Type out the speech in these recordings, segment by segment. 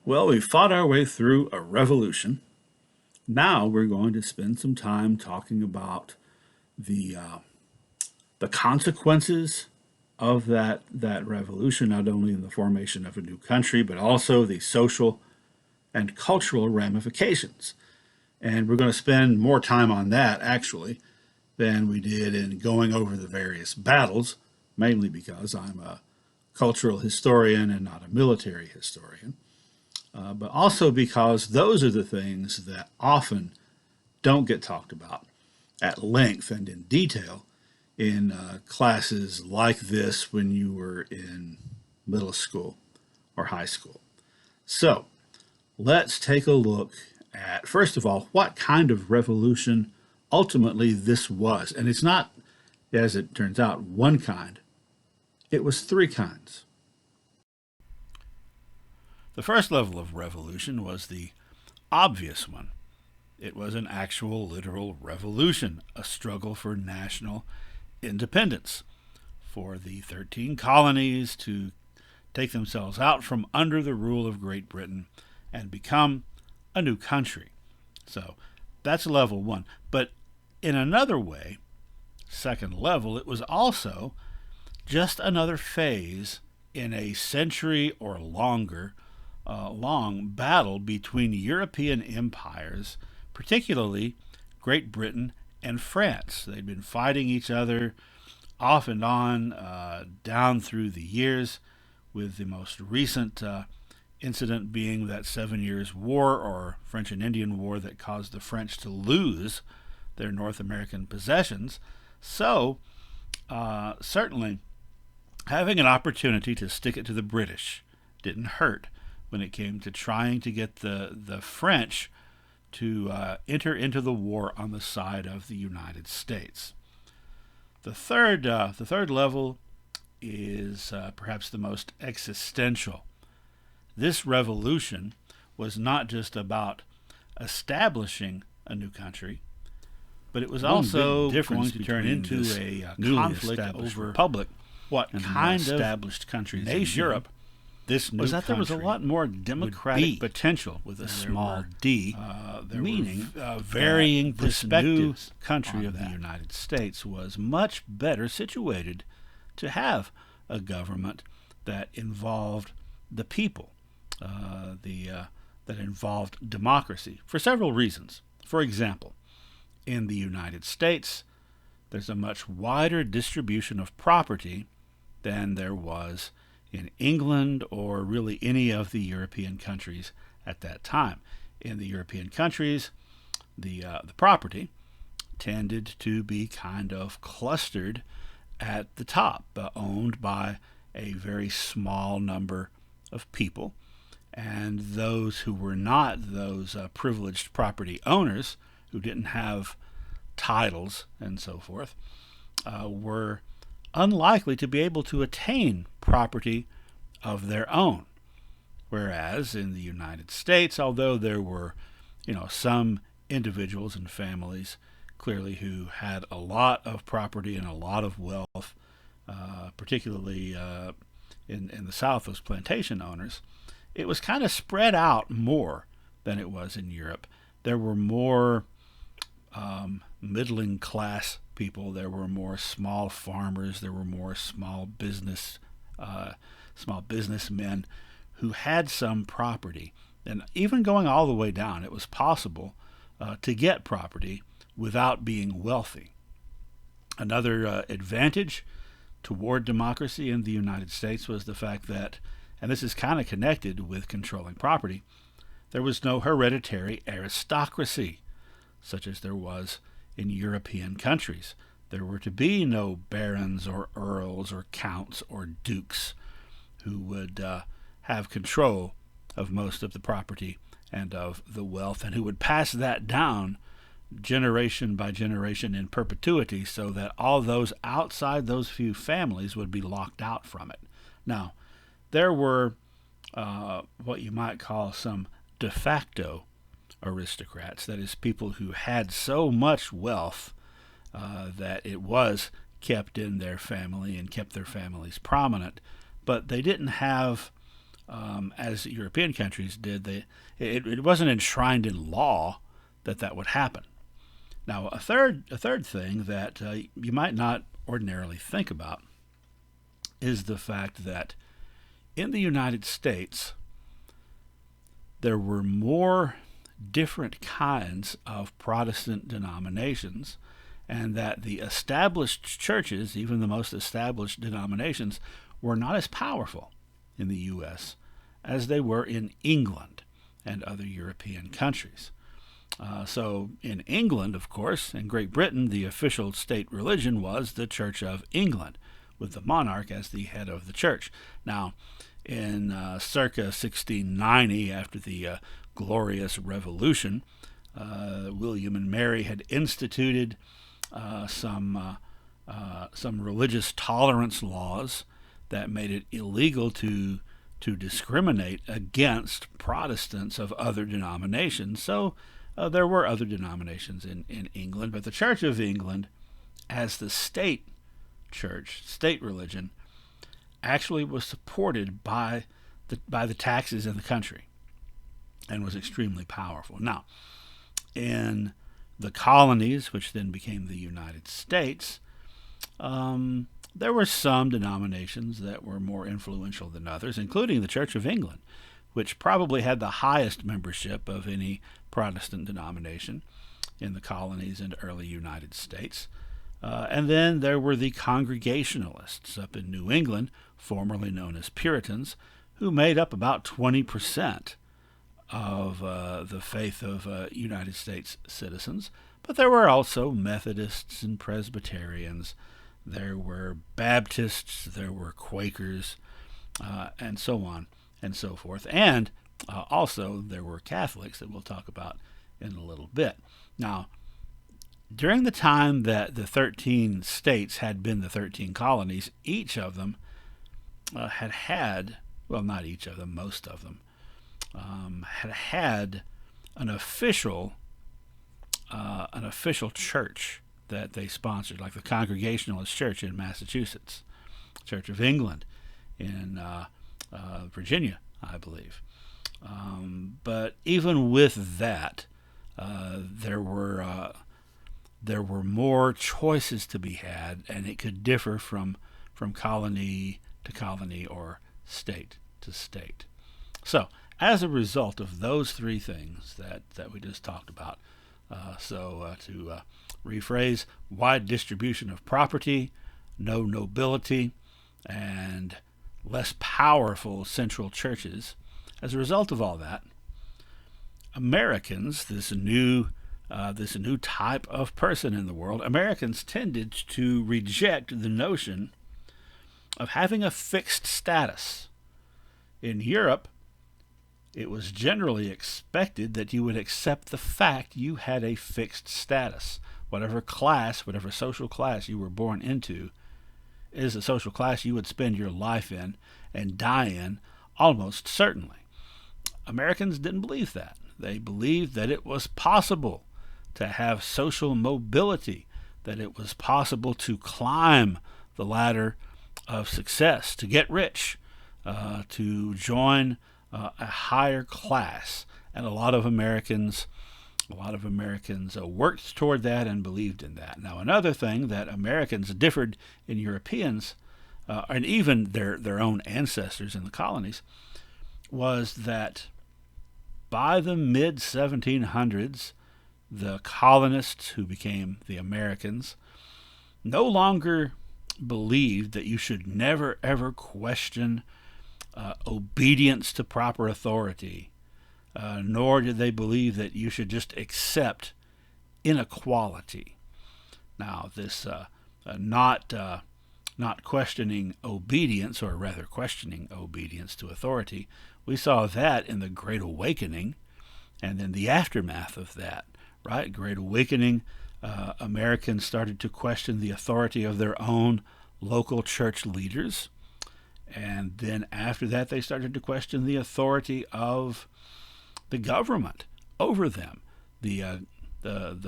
Well, we fought our way through a revolution. Now we're going to spend some time talking about the uh, the consequences of that revolution, not only in the formation of a new country, but also the social and cultural ramifications. And we're going to spend more time on that actually than we did in going over the various battles, mainly because I'm a cultural historian and not a military historian, but also because those are the things that often don't get talked about at length and in detail in classes like this when you were in middle school or high school. So let's take a look at, first of all, what kind of revolution ultimately this was. And it's not, as it turns out, one kind, it was three kinds. The first level of revolution was the obvious one. It was an actual, literal revolution, a struggle for national independence, for the 13 colonies to take themselves out from under the rule of Great Britain and become a new country. So that's level one. But in another way, second level, it was also just another phase in a century or longer long battle between European empires, particularly Great Britain and France. They'd been fighting each other off and on down through the years, with the most recent incident being that 7 Years' War, or French and Indian War, that caused the French to lose their North American possessions. So, certainly, having an opportunity to stick it to the British didn't hurt when it came to trying to get the French to enter into the war on the side of the United States. The third level is perhaps the most existential. This revolution was not just about establishing a new country, but it was One big also difference going to turn between into this a newly conflict established over republic what and the more kind of established countries in nation Europe this new was that there was a country lot more would democratic be. potential with a There small were, d, there meaning were varying this new perspectives country on of the that. United States was much better situated to have a government that involved the people, that involved democracy for several reasons. For example, in the United States, there's a much wider distribution of property than there was in England or really any of the European countries at that time. In the European countries, the property tended to be kind of clustered at the top, owned by a very small number of people. And those who were not those privileged property owners, who didn't have titles and so forth, were unlikely to be able to attain property of their own. Whereas in the United States, although there were, some individuals and families clearly who had a lot of property and a lot of wealth, particularly in the South, those plantation owners, it was kind of spread out more than it was in Europe. There were more middling class people. There were more small farmers. There were more small businessmen who had some property. And even going all the way down, it was possible to get property without being wealthy. Another advantage toward democracy in the United States was the fact that, and this is kind of connected with controlling property, there was no hereditary aristocracy such as there was in European countries. There were to be no barons or earls or counts or dukes who would have control of most of the property and of the wealth, and who would pass that down generation by generation in perpetuity, so that all those outside those few families would be locked out from it. Now, there were what you might call some de facto aristocrats, that is, people who had so much wealth that it was kept in their family and kept their families prominent, but they didn't have as European countries did. It wasn't enshrined in law that that would happen. Now, a third thing that you might not ordinarily think about is the fact that in the United States there were more different kinds of Protestant denominations, and that the established churches, even the most established denominations, were not as powerful in the U.S. as they were in England and other European countries. So in England, of course, and Great Britain, the official state religion was the Church of England, with the monarch as the head of the church. Now, in circa 1690, after the Glorious Revolution, William and Mary had instituted some religious tolerance laws that made it illegal to discriminate against Protestants of other denominations. So there were other denominations in England, but the Church of England, as the state church, state religion, actually was supported by the taxes in the country and was extremely powerful. Now, in the colonies, which then became the United States, there were some denominations that were more influential than others, including the Church of England, which probably had the highest membership of any Protestant denomination in the colonies and early United States. And then there were the Congregationalists up in New England, formerly known as Puritans, who made up about 20% of the faith of United States citizens. But there were also Methodists and Presbyterians. There were Baptists, there were Quakers, and so on and so forth. And also there were Catholics that we'll talk about in a little bit. Now, during the time that the 13 states had been the 13 colonies, each of them had, well, not each of them, most of them, had an official church that they sponsored, like the Congregationalist Church in Massachusetts, Church of England in Virginia, I believe. But even with that, there were more choices to be had, and it could differ from colony to colony or state to state. So, as a result of those three things that we just talked about, to rephrase, wide distribution of property, no nobility, and less powerful central churches, as a result of all that, Americans, this new type of person in the world, Americans tended to reject the notion of having a fixed status. In Europe, it was generally expected that you would accept the fact you had a fixed status. Whatever class, whatever social class you were born into, is a social class you would spend your life in and die in almost certainly. Americans didn't believe that. They believed that it was possible to have social mobility, that it was possible to climb the ladder of success, to get rich, to join a higher class. And a lot of Americans worked toward that and believed in that. Now, another thing that Americans differed in Europeans, and even their own ancestors in the colonies, was that by the mid-1700s, the colonists who became the Americans no longer believed that you should never ever question obedience to proper authority, nor did they believe that you should just accept inequality. Now, this not questioning obedience, or rather questioning obedience to authority, we saw that in the Great Awakening and then the aftermath of that, right? Great Awakening, Americans started to question the authority of their own local church leaders. And then after that, they started to question the authority of the government over them, the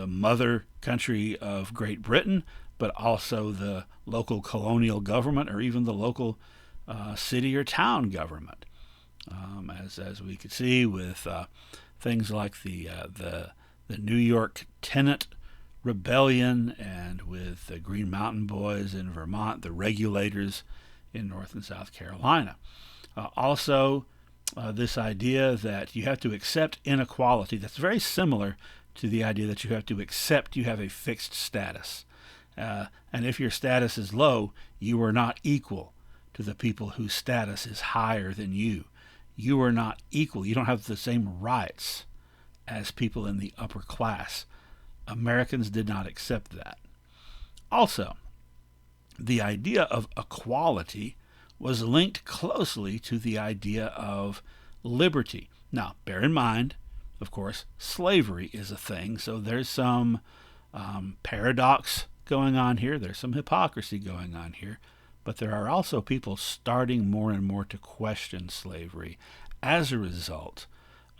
mother country of Great Britain, but also the local colonial government, or even the local city or town government. as we could see with things like the New York Tenant Rebellion, and with the Green Mountain Boys in Vermont, the Regulators in North and South Carolina. Also, this idea that you have to accept inequality, that's very similar to the idea that you have to accept you have a fixed status. And if your status is low, you are not equal to the people whose status is higher than you. You are not equal. You don't have the same rights as people in the upper class. Americans did not accept that. Also, the idea of equality was linked closely to the idea of liberty. Now, bear in mind, of course, slavery is a thing, so there's some paradox going on here. There's some hypocrisy going on here. But there are also people starting more and more to question slavery as a result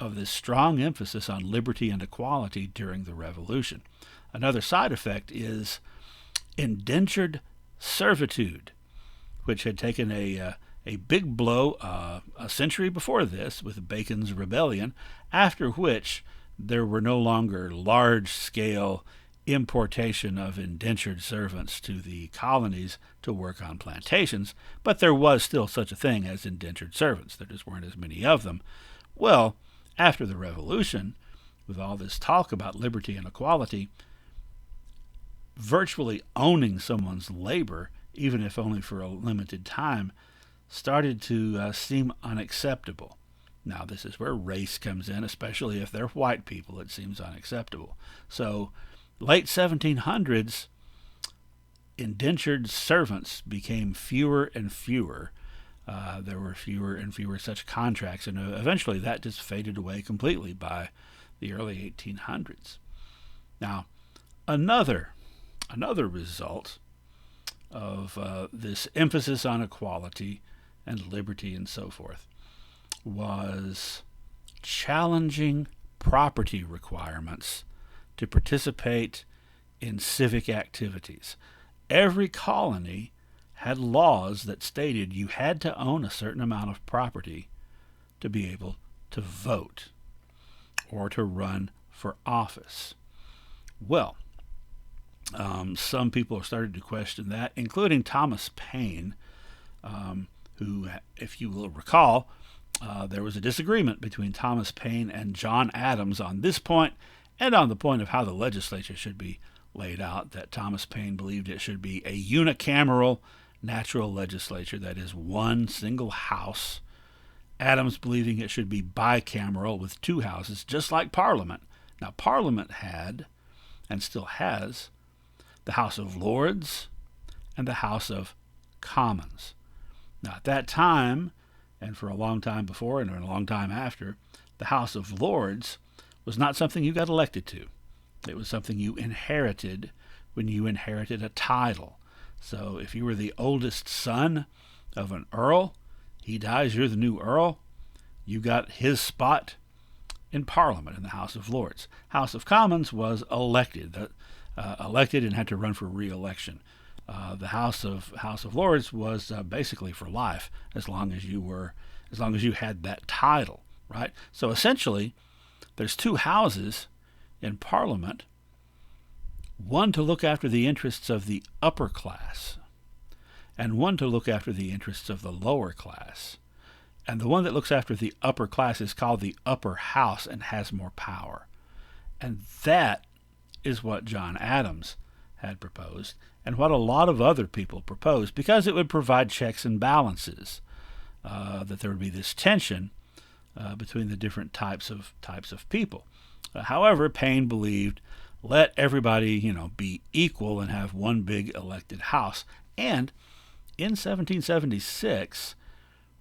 of this strong emphasis on liberty and equality during the Revolution. Another side effect is indentured servitude, which had taken a big blow a century before this with Bacon's Rebellion, after which there were no longer large-scale importation of indentured servants to the colonies to work on plantations, but there was still such a thing as indentured servants. There just weren't as many of them. Well, after the Revolution, with all this talk about liberty and equality, virtually owning someone's labor, even if only for a limited time, started to seem unacceptable. Now, this is where race comes in, especially if they're white people. It seems unacceptable. So, late 1700s, indentured servants became fewer and fewer. There were fewer and fewer such contracts, and eventually that just faded away completely by the early 1800s. Now, another result of this emphasis on equality and liberty and so forth was challenging property requirements to participate in civic activities. Every colony had laws that stated you had to own a certain amount of property to be able to vote or to run for office. Well, some people started to question that, including Thomas Paine, who, if you will recall, there was a disagreement between Thomas Paine and John Adams on this point, and on the point of how the legislature should be laid out, that Thomas Paine believed it should be a unicameral natural legislature, that is, one single house. Adams believing it should be bicameral with two houses, just like Parliament. Now, Parliament had, and still has, the House of Lords and the House of Commons. Now, at that time, and for a long time before and a long time after, the House of Lords was not something you got elected to. It was something you inherited when you inherited a title. So if you were the oldest son of an earl, he dies, you're the new earl, you got his spot in Parliament in the House of Lords. House of Commons was elected and had to run for re-election. The House of Lords was basically for life, as long as you had that title, right? So essentially, there's two houses in Parliament, one to look after the interests of the upper class, and one to look after the interests of the lower class. And the one that looks after the upper class is called the upper house and has more power. And that is what John Adams had proposed, and what a lot of other people proposed, because it would provide checks and balances, that there would be this tension between the different types of people. However, Paine believed, let everybody, be equal and have one big elected house. And in 1776,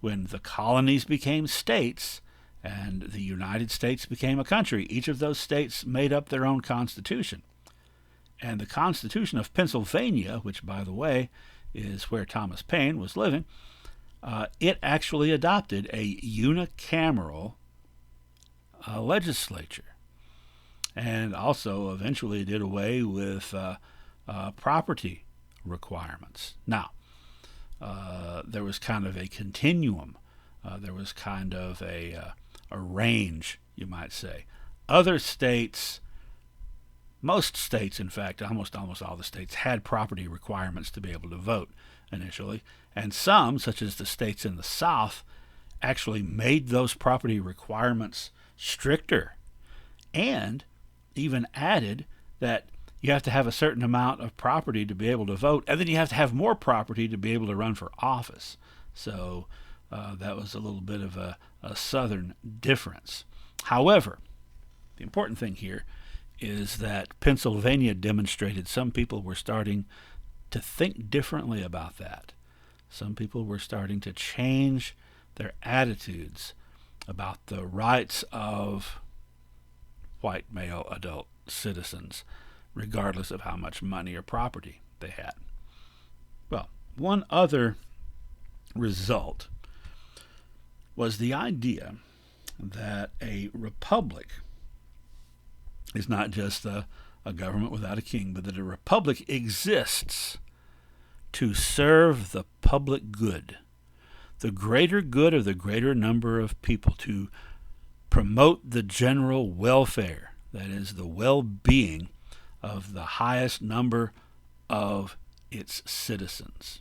when the colonies became states and the United States became a country, each of those states made up their own constitution. And the Constitution of Pennsylvania, which, by the way, is where Thomas Paine was living, it actually adopted a unicameral legislature, and also eventually did away with property requirements. Now, there was kind of a continuum There was kind of a range, you might say. Other states, most states, in fact, almost all the states, had property requirements to be able to vote initially, and some, such as the states in the South, actually made those property requirements stricter, and even added that you have to have a certain amount of property to be able to vote, and then you have to have more property to be able to run for office. So that was a little bit of a southern difference. However, the important thing here is that Pennsylvania demonstrated some people were starting to think differently about that. Some people were starting to change their attitudes about the rights of white male adult citizens, regardless of how much money or property they had. Well, one other result was the idea that a republic is not just a government without a king, but that a republic exists to serve the public good, the greater good of the greater number of people, to promote the general welfare, that is, the well-being of the highest number of its citizens.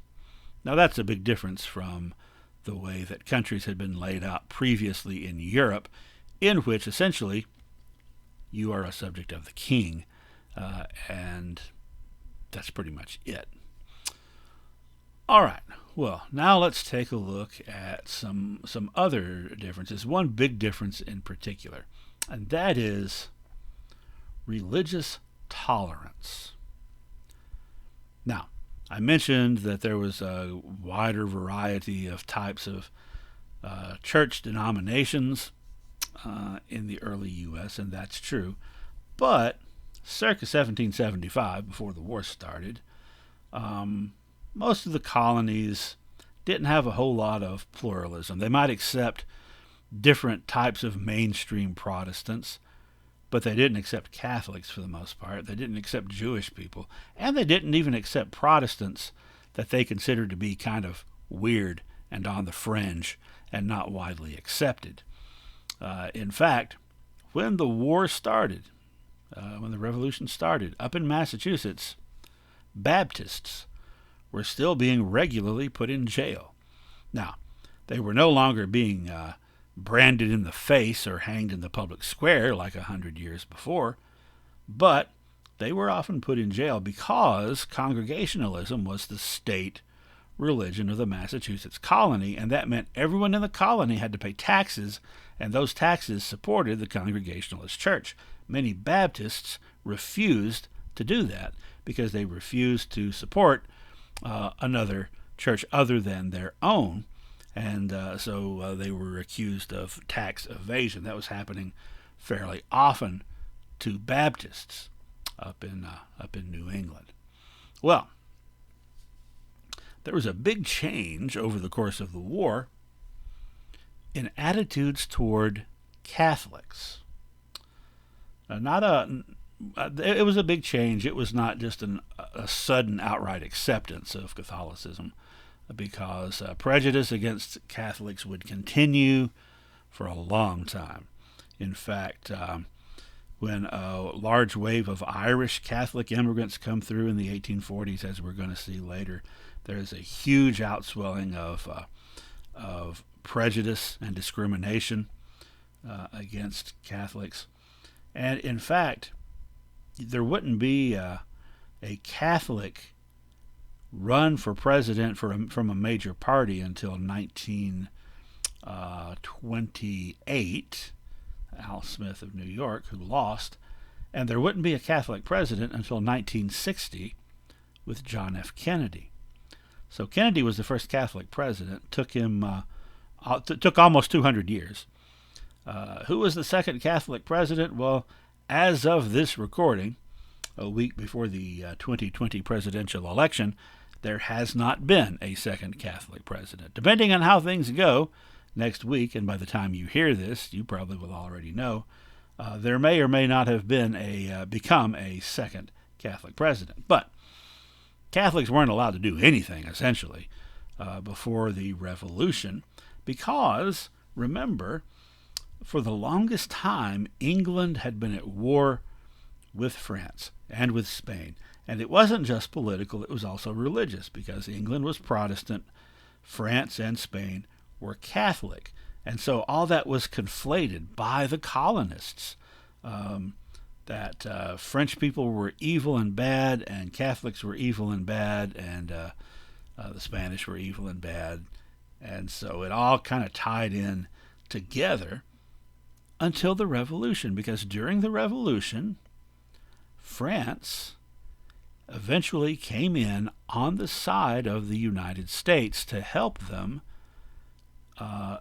Now, that's a big difference from the way that countries had been laid out previously in Europe, in which essentially you are a subject of the king, and that's pretty much it. All right, well, now let's take a look at some other differences. One big difference in particular, and that is religious tolerance. Now, I mentioned that there was a wider variety of types of church denominations in the early U.S., and that's true. But circa 1775, before the war started, most of the colonies didn't have a whole lot of pluralism. They might accept different types of mainstream Protestants, but they didn't accept Catholics for the most part. They didn't accept Jewish people, and they didn't even accept Protestants that they considered to be kind of weird and on the fringe and not widely accepted. In fact, when the war started, when the Revolution started, up in Massachusetts, Baptists were still being regularly put in jail. Now, they were no longer being branded in the face or hanged in the public square like 100 years before, but they were often put in jail because Congregationalism was the state religion of the Massachusetts colony, and that meant everyone in the colony had to pay taxes, and those taxes supported the Congregationalist church. Many Baptists refused to do that because they refused to support another church other than their own, and so they were accused of tax evasion. That was happening fairly often to Baptists up in New England. Well, there was a big change over the course of the war in attitudes toward Catholics. It was a big change. It was not just a sudden outright acceptance of Catholicism, because prejudice against Catholics would continue for a long time. In fact, when a large wave of Irish Catholic immigrants come through in the 1840s, as we're going to see later, there's a huge outswelling of prejudice and discrimination against Catholics. And in fact, there wouldn't be a Catholic run for president from a major party until 1928, Al Smith of New York, who lost, and there wouldn't be a Catholic president until 1960 with John F. Kennedy. So Kennedy was the first Catholic president. Took almost 200 years. Who was the second Catholic president? Well, as of this recording, a week before the 2020 presidential election, there has not been a second Catholic president. Depending on how things go next week, and by the time you hear this, you probably will already know, there may or may not have been become a second Catholic president. But Catholics weren't allowed to do anything, essentially, before the Revolution, because, remember, for the longest time, England had been at war with France and with Spain. And it wasn't just political, it was also religious, because England was Protestant, France and Spain were Catholic. And so all that was conflated by the colonists. That French people were evil and bad, and Catholics were evil and bad, and the Spanish were evil and bad. And so it all kind of tied in together until the Revolution, because during the Revolution, France eventually came in on the side of the United States to help them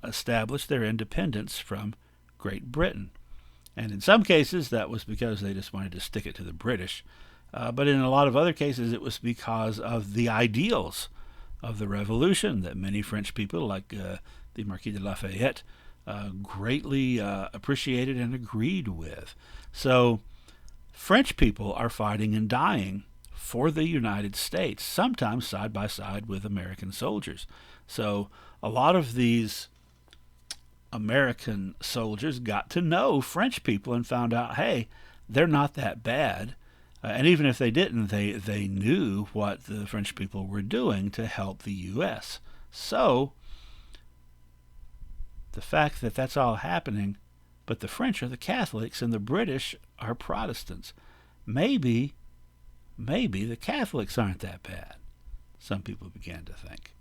establish their independence from Great Britain. And in some cases, that was because they just wanted to stick it to the British. But in a lot of other cases, it was because of the ideals of the Revolution that many French people, like the Marquis de Lafayette, greatly appreciated and agreed with. So French people are fighting and dying for the United States, sometimes side by side with American soldiers. So a lot of these American soldiers got to know French people and found out, hey, they're not that bad. And even if they didn't, they knew what the French people were doing to help the U.S. So the fact that that's all happening, but the French are the Catholics and the British are Protestants, maybe the Catholics aren't that bad, some people began to think.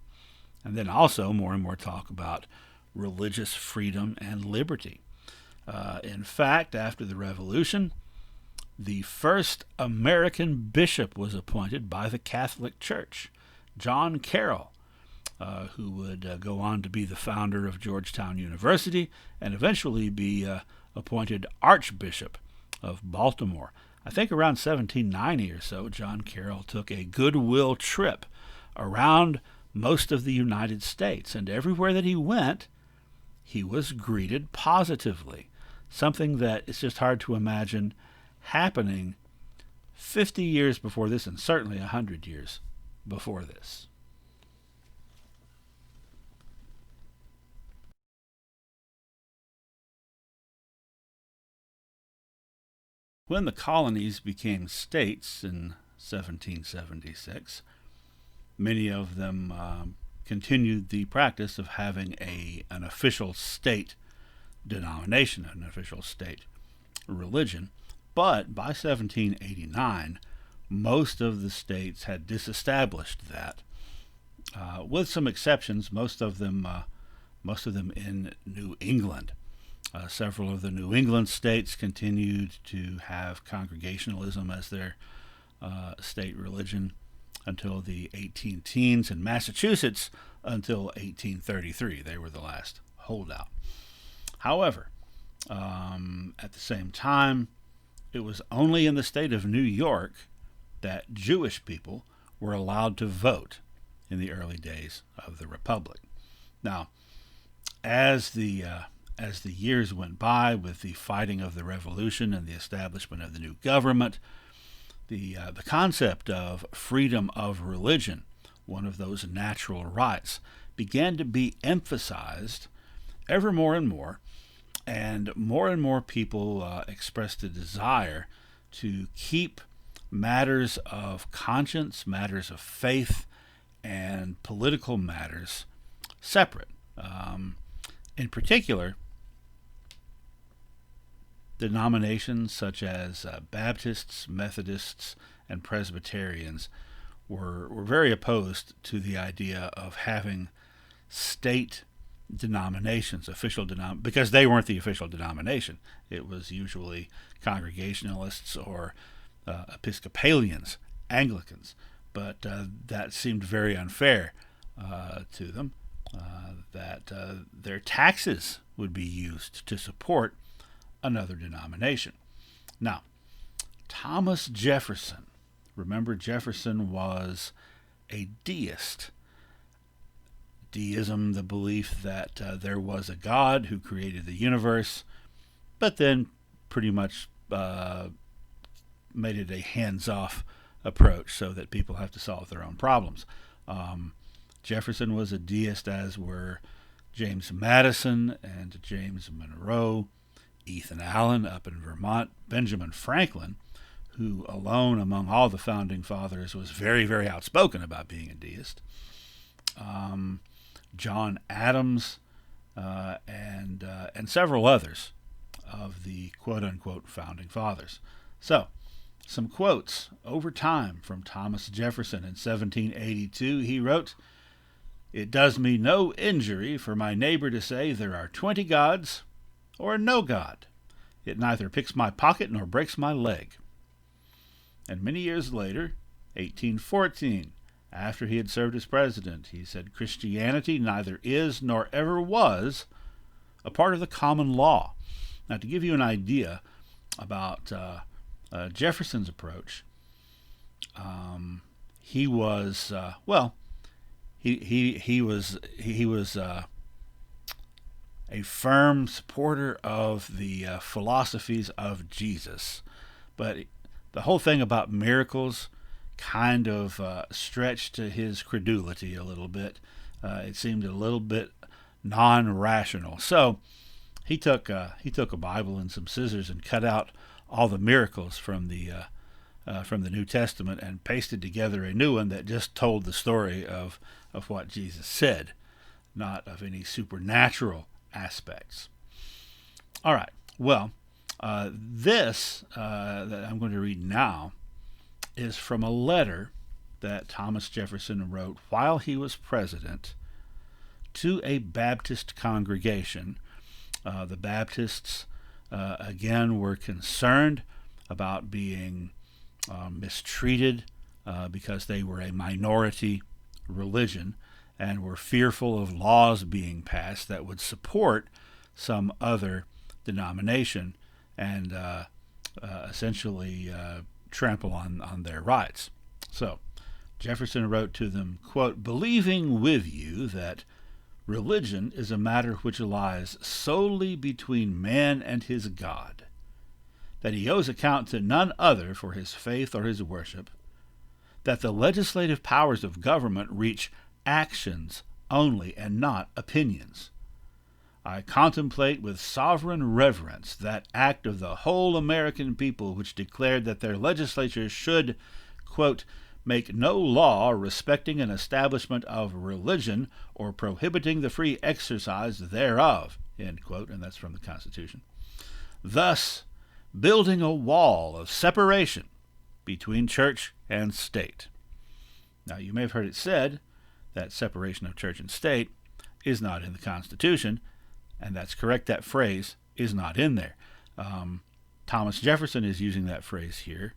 And then also more and more talk about religious freedom and liberty. In fact, after the Revolution, the first American bishop was appointed by the Catholic Church, John Carroll, who would go on to be the founder of Georgetown University and eventually be appointed Archbishop of Baltimore. I think around 1790 or so, John Carroll took a goodwill trip around most of the United States, and everywhere that he went, he was greeted positively, something that it's just hard to imagine happening 50 years before this, and certainly 100 years before this. When the colonies became states in 1776, many of them continued the practice of having an official state denomination, an official state religion. But by 1789, most of the states had disestablished that, with some exceptions. Most of them in New England. Several of the New England states continued to have Congregationalism as their state religion until the 18 teens, and Massachusetts until 1833. They were the last holdout. However, at the same time, it was only in the state of New York that Jewish people were allowed to vote in the early days of the Republic. Now, as the years went by with the fighting of the Revolution and the establishment of the new government, the concept of freedom of religion, one of those natural rights, began to be emphasized ever more and more people expressed a desire to keep matters of conscience, matters of faith, and political matters separate. In particular, denominations such as Baptists, Methodists, and Presbyterians were very opposed to the idea of having state denominations, because they weren't the official denomination. It was usually Congregationalists or Episcopalians, Anglicans, but that seemed very unfair to them, that their taxes would be used to support another denomination. Now, Thomas Jefferson, remember Jefferson was a deist. Deism, the belief that there was a God who created the universe, but then pretty much made it a hands-off approach so that people have to solve their own problems. Jefferson was a deist, as were James Madison and James Monroe, Ethan Allen up in Vermont, Benjamin Franklin, who alone among all the founding fathers was very, very outspoken about being a deist, John Adams, and several others of the quote-unquote founding fathers. So, some quotes over time from Thomas Jefferson in 1782. He wrote, "It does me no injury for my neighbor to say there are 20 gods or no God. It neither picks my pocket nor breaks my leg." And many years later, 1814, after he had served as president, he said, "Christianity neither is nor ever was a part of the common law." Now, to give you an idea about Jefferson's approach, he was he was a firm supporter of the philosophies of Jesus, but the whole thing about miracles kind of stretched to his credulity a little bit. It seemed a little bit non-rational. So he took a Bible and some scissors and cut out all the miracles from the New Testament and pasted together a new one that just told the story of what Jesus said, not of any supernatural aspects. All right. Well, this that I'm going to read now is from a letter that Thomas Jefferson wrote while he was president to a Baptist congregation. The Baptists, again, were concerned about being mistreated because they were a minority religion and were fearful of laws being passed that would support some other denomination and essentially trample on their rights. So Jefferson wrote to them, quote, "Believing with you that religion is a matter which lies solely between man and his God, that he owes account to none other for his faith or his worship, that the legislative powers of government reach actions only and not opinions. I contemplate with sovereign reverence that act of the whole American people which declared that their legislatures should, quote, make no law respecting an establishment of religion or prohibiting the free exercise thereof," end quote, and that's from the Constitution. "Thus, building a wall of separation between church and state." Now, you may have heard it said that separation of church and state is not in the Constitution, and that's correct. That phrase is not in there. Thomas Jefferson is using that phrase here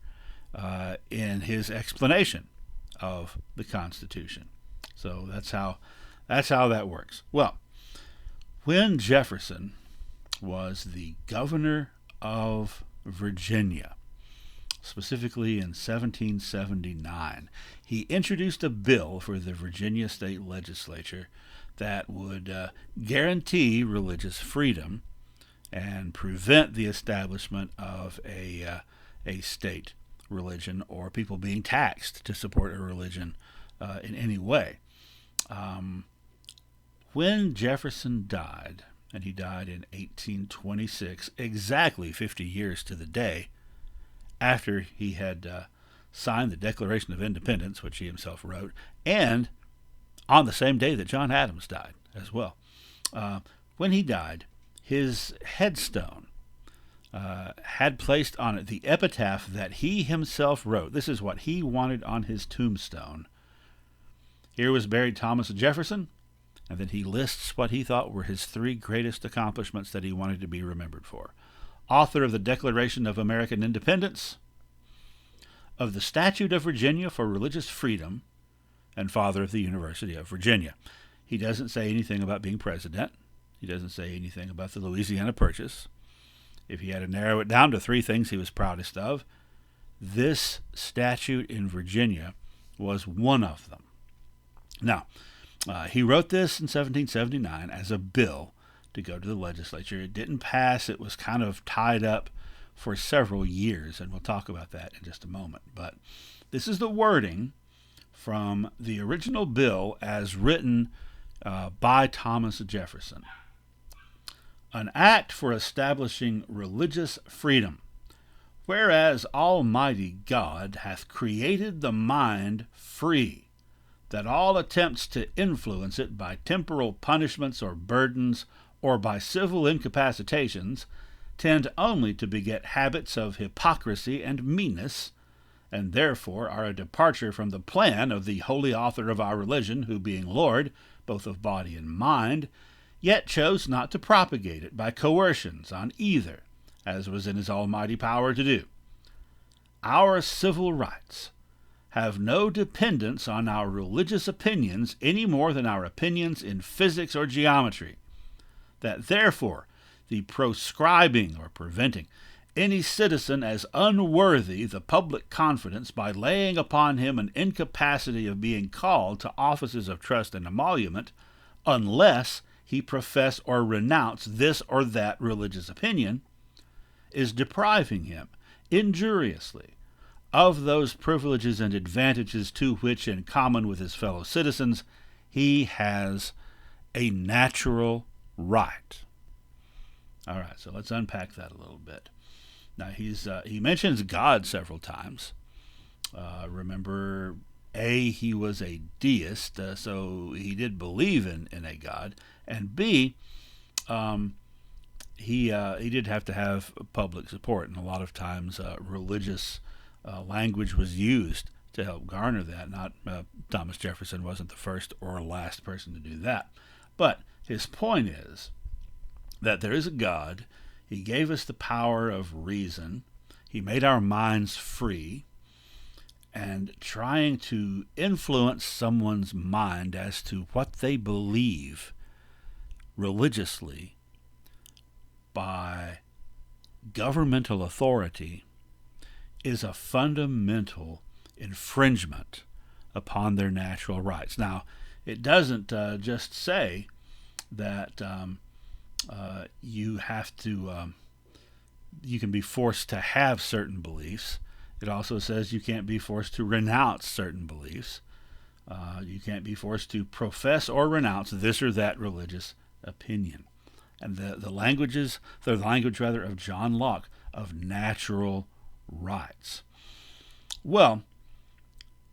in his explanation of the Constitution. So that's how that works. Well, when Jefferson was the governor of Virginia, specifically in 1779, he introduced a bill for the Virginia state legislature that would guarantee religious freedom and prevent the establishment of a state religion or people being taxed to support a religion in any way. When Jefferson died, and he died in 1826, exactly 50 years to the day after he had signed the Declaration of Independence, which he himself wrote, and on the same day that John Adams died as well. When he died, his headstone had placed on it the epitaph that he himself wrote. This is what he wanted on his tombstone. "Here was buried Thomas Jefferson," and then he lists what he thought were his 3 greatest accomplishments that he wanted to be remembered for. "Author of the Declaration of American Independence, of the Statute of Virginia for Religious Freedom, and father of the University of Virginia." He doesn't say anything about being president. He doesn't say anything about the Louisiana Purchase. If he had to narrow it down to 3 things he was proudest of, this statute in Virginia was one of them. Now, he wrote this in 1779 as a bill to go to the legislature. It didn't pass. It was kind of tied up for several years, and we'll talk about that in just a moment. But this is the wording from the original bill as written by Thomas Jefferson. An act for establishing religious freedom. Whereas Almighty God hath created the mind free, that all attempts to influence it by temporal punishments or burdens, or by civil incapacitations, tend only to beget habits of hypocrisy and meanness, and therefore are a departure from the plan of the holy author of our religion, who, being Lord, both of body and mind, yet chose not to propagate it by coercions on either, as was in his almighty power to do. Our civil rights have no dependence on our religious opinions any more than our opinions in physics or geometry, that therefore the proscribing or preventing any citizen as unworthy the public confidence by laying upon him an incapacity of being called to offices of trust and emolument, unless he profess or renounce this or that religious opinion, is depriving him injuriously of those privileges and advantages to which, in common with his fellow citizens, he has a natural right. All right, so let's unpack that a little bit. Now, he mentions God several times. Remember, A, he was a deist, so he did believe in a God, and B, he did have to have public support, and a lot of times religious language was used to help garner that. Not Thomas Jefferson wasn't the first or last person to do that. But his point is that there is a God. He gave us the power of reason. He made our minds free. And trying to influence someone's mind as to what they believe religiously by governmental authority is a fundamental infringement upon their natural rights. Now, it doesn't just say that you have to, you can be forced to have certain beliefs. It also says you can't be forced to renounce certain beliefs. You can't be forced to profess or renounce this or that religious opinion. And the language of John Locke, of natural rights. Well,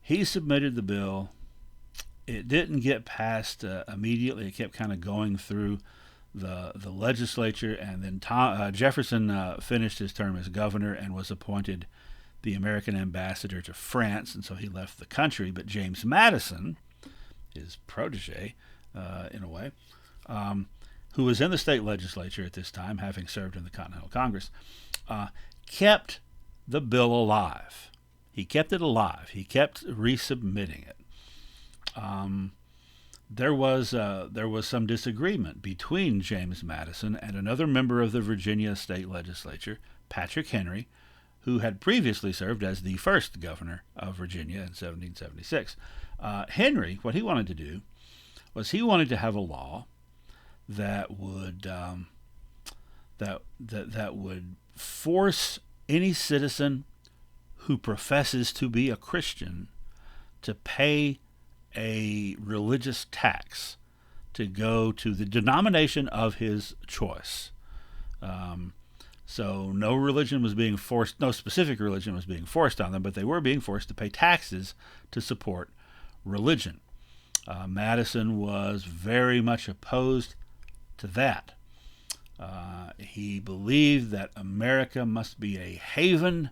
he submitted the bill. It didn't get passed immediately. It kept kind of going through the legislature, and then Jefferson finished his term as governor and was appointed the American ambassador to France, and so he left the country. But James Madison, his protege, in a way, who was in the state legislature at this time, having served in the Continental Congress, kept the bill alive. He kept it alive. He kept resubmitting it. There was some disagreement between James Madison and another member of the Virginia state legislature, Patrick Henry, who had previously served as the first governor of Virginia in 1776. Henry, what he wanted to do was he wanted to have a law that would that would force any citizen who professes to be a Christian to pay a religious tax to go to the denomination of his choice. So no religion was being forced, no specific religion was being forced on them, but they were being forced to pay taxes to support religion. Madison was very much opposed to that. He believed that America must be a haven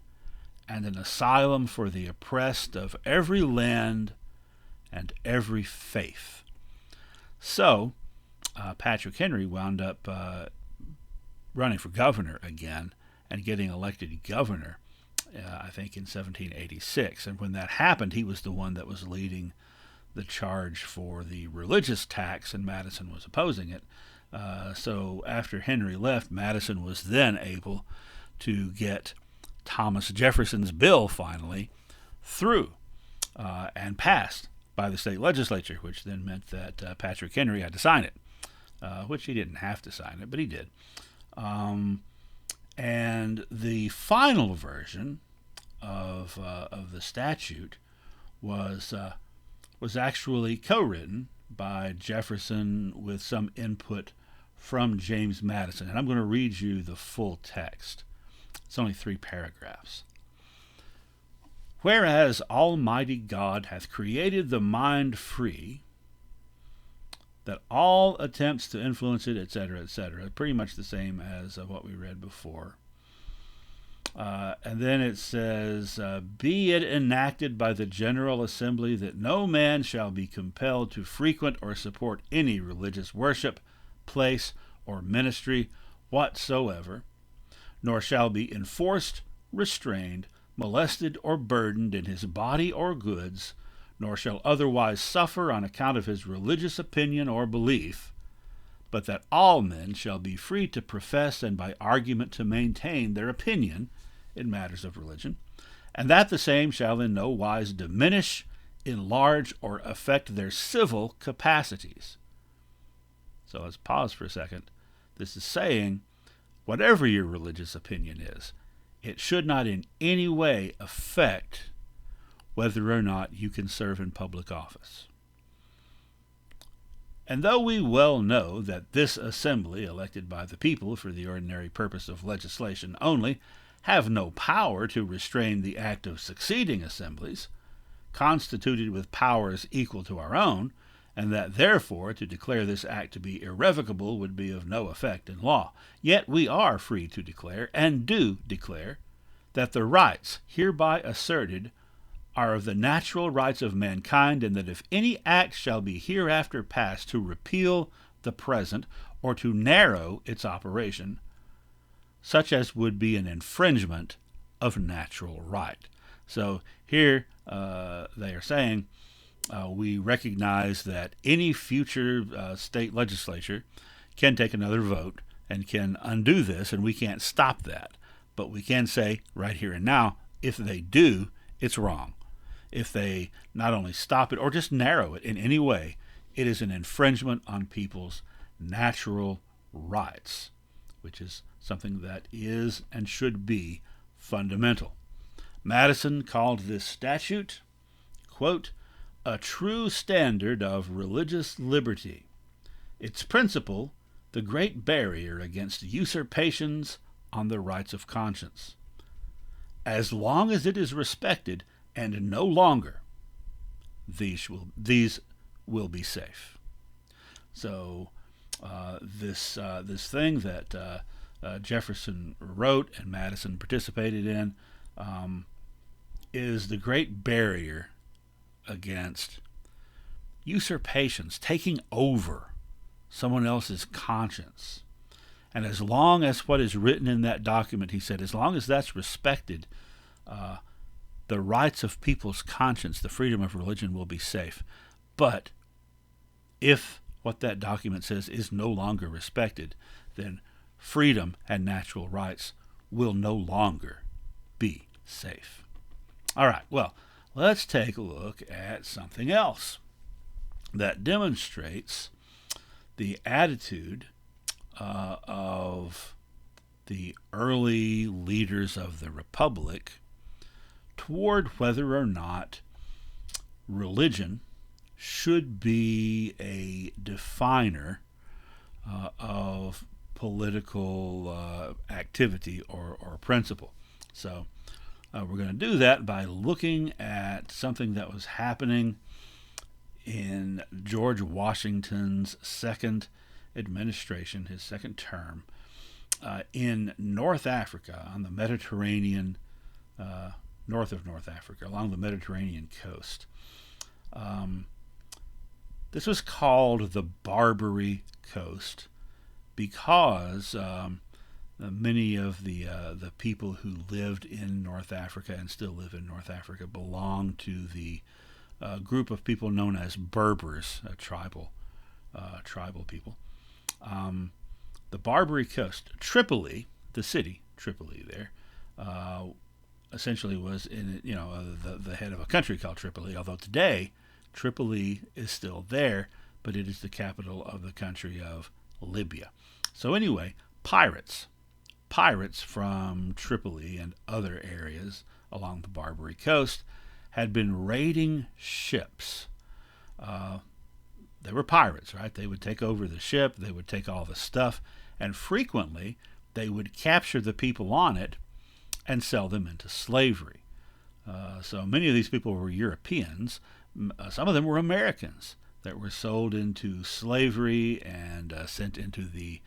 and an asylum for the oppressed of every land and every faith. So Patrick Henry wound up running for governor again and getting elected governor, I think in 1786. And when that happened, he was the one that was leading the charge for the religious tax, and Madison was opposing it. So after Henry left, Madison was then able to get Thomas Jefferson's bill finally through and passed by the state legislature, which then meant that Patrick Henry had to sign it, which he didn't have to sign it, but he did. And the final version of the statute was actually co-written by Jefferson with some input from James Madison. And I'm going to read you the full text. It's only 3 paragraphs. Whereas Almighty God hath created the mind free, that all attempts to influence it, etc., pretty much the same as what we read before. And then it says, be it enacted by the General Assembly that no man shall be compelled to frequent or support any religious worship, place, or ministry whatsoever, nor shall be enforced, restrained, molested, or burdened in his body or goods, nor shall otherwise suffer on account of his religious opinion or belief, but that all men shall be free to profess and by argument to maintain their opinion in matters of religion, and that the same shall in no wise diminish, enlarge, or affect their civil capacities. So let's pause for a second. This is saying, whatever your religious opinion is, it should not in any way affect whether or not you can serve in public office. And though we well know that this assembly, elected by the people for the ordinary purpose of legislation only, have no power to restrain the act of succeeding assemblies, constituted with powers equal to our own, and that therefore to declare this act to be irrevocable would be of no effect in law, yet we are free to declare, and do declare, that the rights hereby asserted are of the natural rights of mankind, and that if any act shall be hereafter passed to repeal the present, or to narrow its operation, such as would be an infringement of natural right. So here they are saying we recognize that any future state legislature can take another vote and can undo this, and we can't stop that. But we can say right here and now, if they do, it's wrong. If they not only stop it or just narrow it in any way, it is an infringement on people's natural rights, which is something that is and should be fundamental. Madison called this statute, quote, a true standard of religious liberty, its principle the great barrier against usurpations on the rights of conscience. As long as it is respected, and no longer, these will be safe. So this thing that Jefferson wrote and Madison participated in is the great barrier against usurpations, taking over someone else's conscience. And as long as what is written in that document, he said, as long as that's respected, the rights of people's conscience, the freedom of religion will be safe. But if what that document says is no longer respected, then freedom and natural rights will no longer be safe. All right, well, let's take a look at something else that demonstrates the attitude of the early leaders of the Republic toward whether or not religion should be a definer of political activity or principle. So we're going to do that by looking at something that was happening in George Washington's second administration, his second term, in North Africa, on the Mediterranean, north of North Africa, along the Mediterranean coast. This was called the Barbary Coast because many of the people who lived in North Africa and still live in North Africa belong to the group of people known as Berbers, tribal people. The Barbary Coast, Tripoli, the city Tripoli there, essentially was in the head of a country called Tripoli. Although today Tripoli is still there, but it is the capital of the country of Libya. So anyway, pirates from Tripoli and other areas along the Barbary Coast had been raiding ships they were pirates, right? They would take over the ship, they would take all the stuff, and frequently they would capture the people on it and sell them into slavery. So many of these people were Europeans. Some of them were Americans that were sold into slavery and sent into the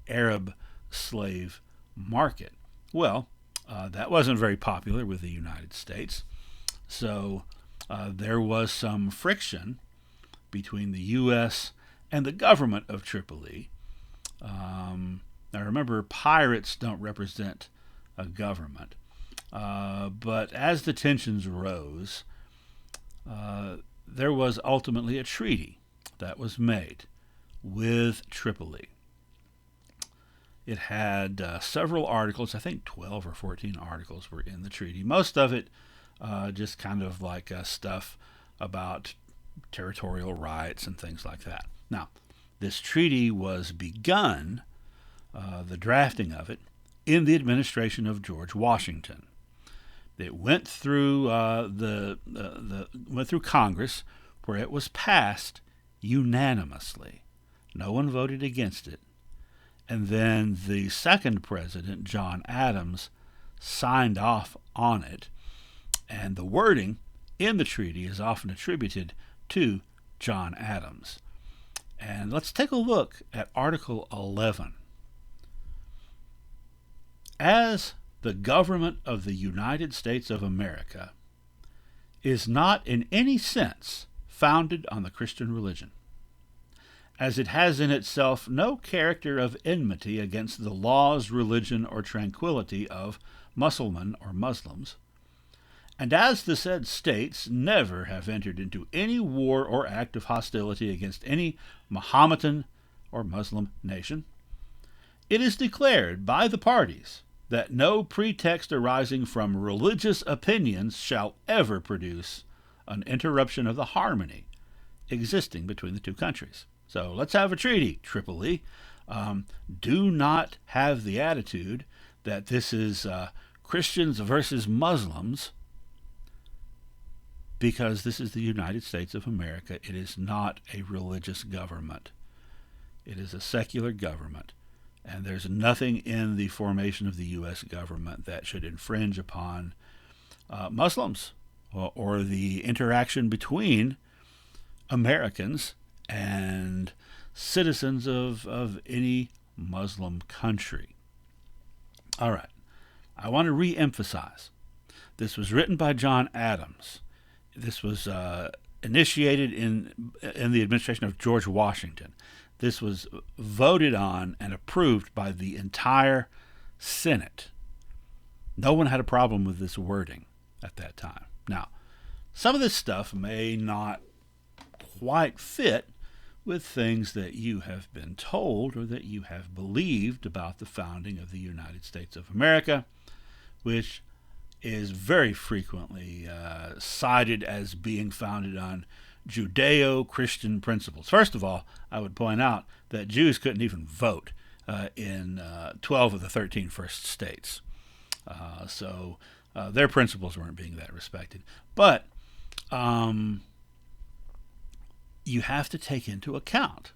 Arab slave market. Well, that wasn't very popular with the United States. So there was some friction between the U.S. and the government of Tripoli. Now remember, pirates don't represent a government. But as the tensions rose, there was ultimately a treaty that was made with Tripoli. It had several articles. I think 12 or 14 articles were in the treaty. Most of it just kind of like stuff about territorial rights and things like that. Now, this treaty was begun, the drafting of it, in the administration of George Washington. It went through went through Congress, where it was passed unanimously. No one voted against it. And then the second president, John Adams, signed off on it. And the wording in the treaty is often attributed to John Adams. And let's take a look at Article 11. As the government of the United States of America is not in any sense founded on the Christian religion, as it has in itself no character of enmity against the laws, religion, or tranquility of Mussulman or Muslims, and as the said states never have entered into any war or act of hostility against any Mahometan or Muslim nation, it is declared by the parties that no pretext arising from religious opinions shall ever produce an interruption of the harmony existing between the two countries. So let's have a treaty, Tripoli. Do not have the attitude that this is Christians versus Muslims, because this is the United States of America. It is not a religious government. It is a secular government. And there's nothing in the formation of the U.S. government that should infringe upon Muslims or the interaction between Americans and citizens of any Muslim country. All right. I want to re-emphasize. This was written by John Adams. This was initiated in the administration of George Washington. This was voted on and approved by the entire Senate. No one had a problem with this wording at that time. Now, some of this stuff may not quite fit with things that you have been told or that you have believed about the founding of the United States of America, which is very frequently cited as being founded on Judeo-Christian principles. First of all, I would point out that Jews couldn't even vote in 12 of the 13 first states. So their principles weren't being that respected. But you have to take into account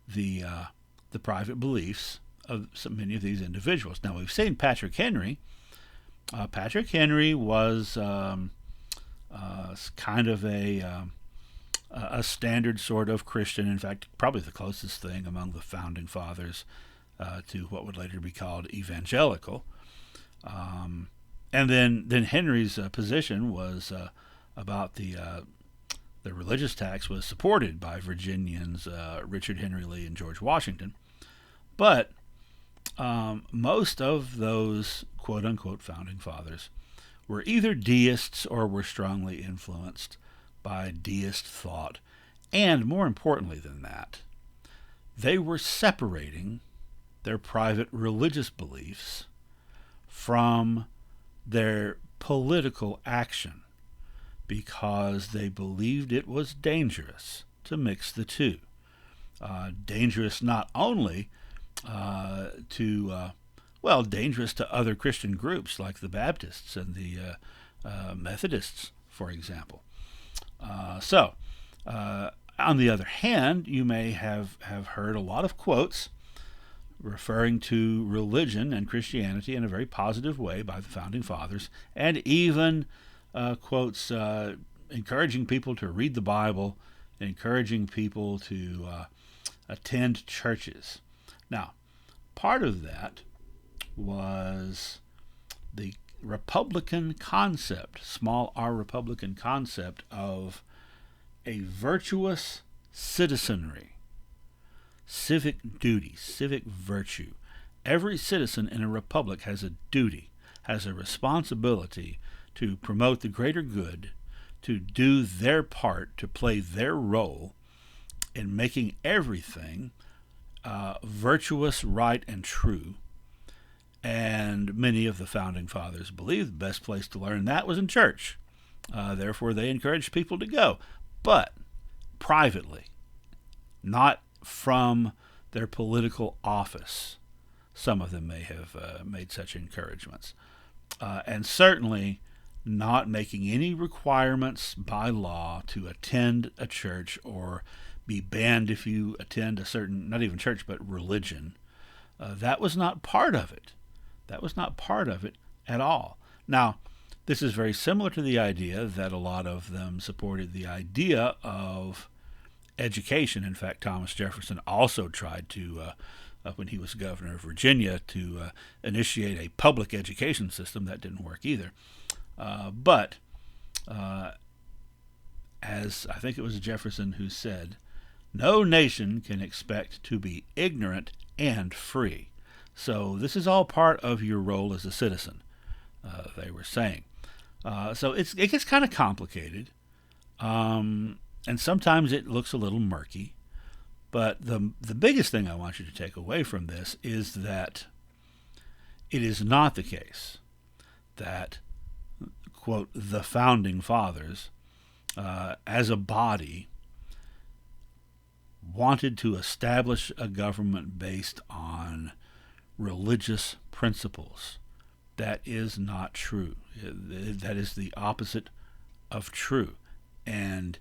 the private beliefs of many of these individuals. Now, we've seen Patrick Henry. Patrick Henry was kind of a standard sort of Christian. In fact, probably the closest thing among the founding fathers to what would later be called evangelical. And then Henry's position was about the religious tax was supported by Virginians Richard Henry Lee and George Washington. But most of those quote-unquote founding fathers were either deists or were strongly influenced by deist thought. And more importantly than that, they were separating their private religious beliefs from their political action because they believed it was dangerous to mix the two. Dangerous not only dangerous to other Christian groups like the Baptists and the Methodists, for example. So On the other hand, you may have heard a lot of quotes referring to religion and Christianity in a very positive way by the Founding Fathers, and even quotes encouraging people to read the Bible, encouraging people to attend churches. Now, part of that was the Republican concept, small r Republican concept of a virtuous citizenry, civic duty, civic virtue. Every citizen in a republic has a duty, has a responsibility to promote the greater good, to do their part, to play their role in making everything virtuous, right, and true. And many of the Founding Fathers believed the best place to learn that was in church. Therefore, they encouraged people to go, but privately, not from their political office. Some of them may have made such encouragements. And certainly not making any requirements by law to attend a church or be banned if you attend a certain, not even church, but religion. That was not part of it. That was not part of it at all. Now, this is very similar to the idea that a lot of them supported the idea of education. In fact, Thomas Jefferson also tried to, when he was governor of Virginia, to initiate a public education system. That didn't work either. But as I think it was Jefferson who said, no nation can expect to be ignorant and free. So this is all part of your role as a citizen, they were saying. So it gets kind of complicated, and sometimes it looks a little murky. But the biggest thing I want you to take away from this is that it is not the case that, quote, the Founding Fathers, as a body, wanted to establish a government based on religious principles. That is not true. That is the opposite of true. And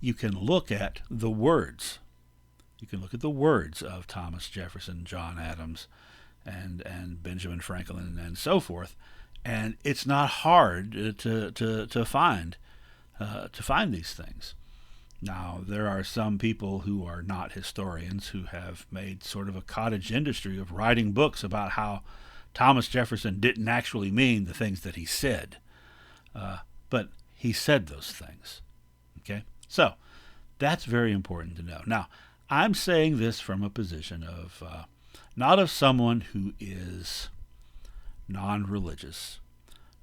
you can look at the words. You can look at the words of Thomas Jefferson, John Adams, and Benjamin Franklin, and so forth. And it's not hard to find these things. Now, there are some people who are not historians who have made sort of a cottage industry of writing books about how Thomas Jefferson didn't actually mean the things that he said. But he said those things. Okay? So, that's very important to know. Now, I'm saying this from a position of not of someone who is non-religious,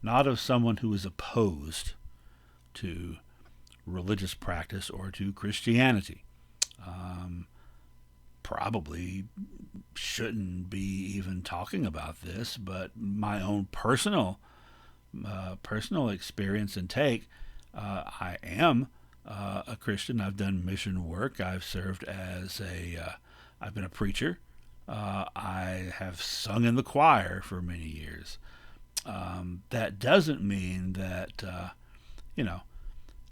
not of someone who is opposed to religious practice or to Christianity. Probably shouldn't be even talking about this, but my own personal experience and take, I am a Christian. I've done mission work. I've served as I've been a preacher. I have sung in the choir for many years. That doesn't mean that,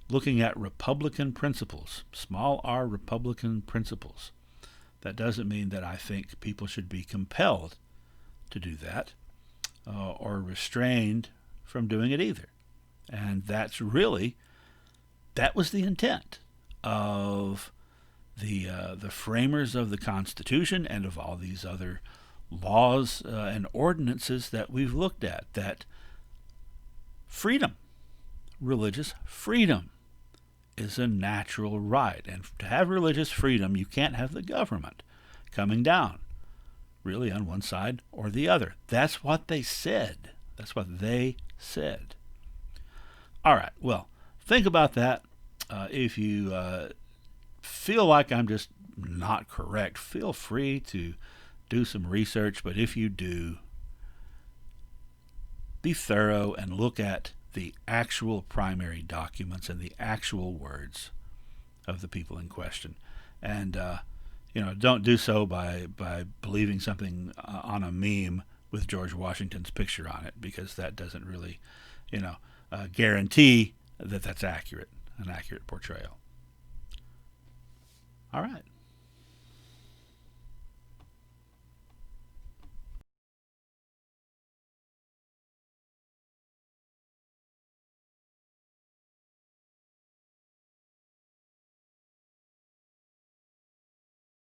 looking at Republican principles, small r Republican principles, that doesn't mean that I think people should be compelled to do that or restrained from doing it either. And that was the intent of the framers of the Constitution and of all these other laws and ordinances that we've looked at, that freedom, religious freedom, is a natural right. And to have religious freedom, you can't have the government coming down, really, on one side or the other. That's what they said. That's what they said. All right, well, think about that. If you feel like I'm just not correct, feel free to do some research. But if you do, be thorough and look at the actual primary documents and the actual words of the people in question. And, don't do so by believing something on a meme with George Washington's picture on it, because that doesn't really, guarantee that that's accurate, an accurate portrayal. All right.